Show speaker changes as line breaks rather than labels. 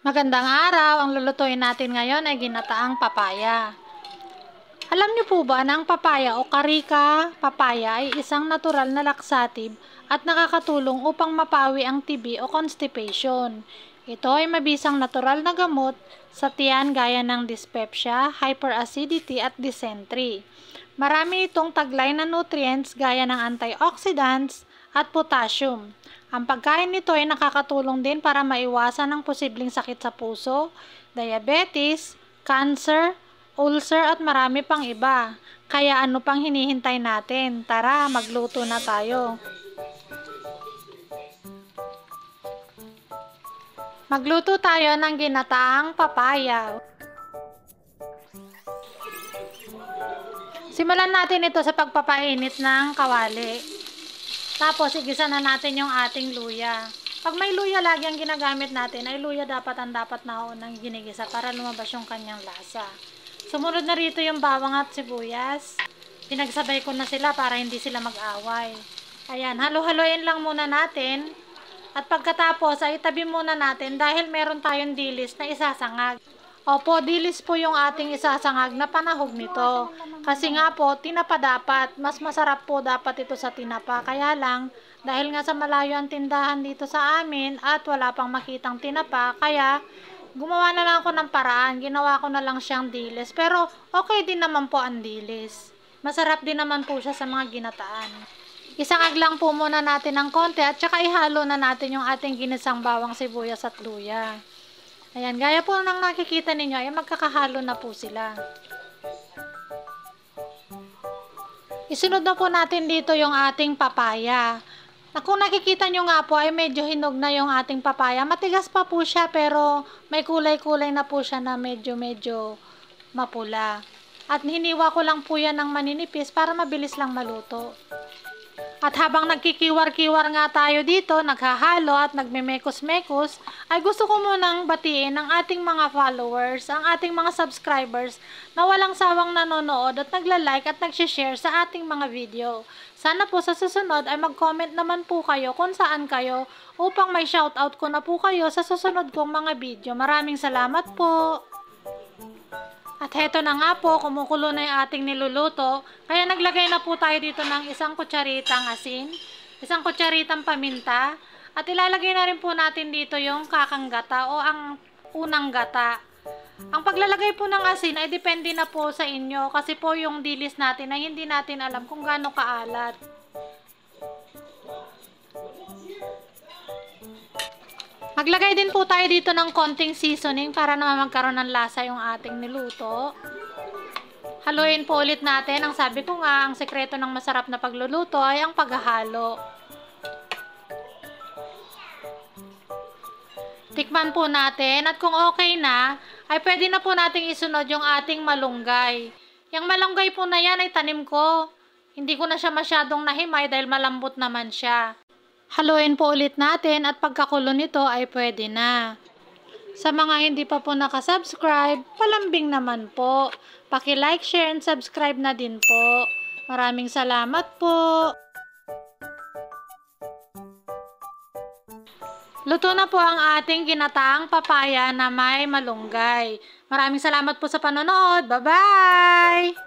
Magandang araw! Ang lulutuin natin ngayon ay ginataang papaya. Alam niyo po ba na ang papaya o karika papaya ay isang natural na laxative at nakakatulong upang mapawi ang TB o constipation. Ito ay mabisang natural na gamot sa tiyan gaya ng dyspepsia, hyperacidity at dysentery. Marami itong taglay na nutrients gaya ng antioxidants at potassium. Ang pagkain nito ay nakakatulong din para maiwasan ang posibleng sakit sa puso, diabetes, cancer, ulcer at marami pang iba. Kaya ano pang hinihintay natin? Tara, magluto na tayo. Magluto tayo ng ginataang papaya. Simulan natin ito sa pagpapainit ng kawali. Tapos, igisa na natin yung ating luya. Pag may luya lagi ang ginagamit natin, ay luya dapat na unang ginigisa para lumabas yung kanyang lasa. Sumunod na rito yung bawang at sibuyas. Pinagsabay ko na sila para hindi sila mag-away. Ayan, halo-haloyin lang muna natin. At pagkatapos, ay itabi muna natin dahil meron tayong dilis na isasangag. Opo, dilis po yung ating isasangag na panahog nito. Kasi nga po, tinapa dapat. Mas masarap po dapat ito sa tinapa. Kaya lang, dahil nga sa malayo ang tindahan dito sa amin at wala pang makitang tinapa, kaya gumawa na lang ako ng paraan. Ginawa ko na lang siyang dilis. Pero okay din naman po ang dilis. Masarap din naman po siya sa mga ginataan. Isangag lang po muna natin ng konti at saka ihalo na natin yung ating ginisang bawang, sibuyas at luya. Ayan, gaya po nang nakikita ninyo, ay magkakahalo na po sila. Isunod na po natin dito yung ating papaya. Kung nakikita nyo nga po, ay medyo hinog na yung ating papaya. Matigas pa po siya, pero may kulay-kulay na po siya na medyo mapula. At hiniwa ko lang po yan ng maninipis para mabilis lang maluto. At habang nagkikiwar-kiwar nga tayo dito, naghahalo at nagmemekos-mekos, ay gusto ko munang batiin ang ating mga followers, ang ating mga subscribers na walang sawang nanonood at nagla-like at nag-share sa ating mga video. Sana po sa susunod ay mag-comment naman po kayo kung saan kayo upang may shoutout ko na po kayo sa susunod kong mga video. Maraming salamat po! At heto na nga po, kumukulo na yung ating niluluto. Kaya naglagay na po tayo dito ng isang kutsaritang asin, isang kutsaritang paminta, at ilalagay na rin po natin dito yung kakang gata o ang unang gata. Ang paglalagay po ng asin ay depende na po sa inyo kasi po yung dilis natin ay hindi natin alam kung gaano kaalat. Maglagay din po tayo dito ng konting seasoning para naman magkaroon ng lasa yung ating niluto. Haluin po ulit natin. Ang sabi ko nga, ang sekreto ng masarap na pagluluto ay ang paghahalo. Tikman po natin at kung okay na, ay pwede na po nating isunod yung ating malunggay. Yung malunggay po na yan ay tanim ko. Hindi ko na siya masyadong nahimay dahil malambot naman siya. Haluin po ulit natin at pagkakulo nito ay pwede na. Sa mga hindi pa po nakasubscribe, palambing naman po. Paki-like, share, and subscribe na din po. Maraming salamat po. Luto na po ang ating ginataang papaya na may malunggay. Maraming salamat po sa panonood. Bye-bye!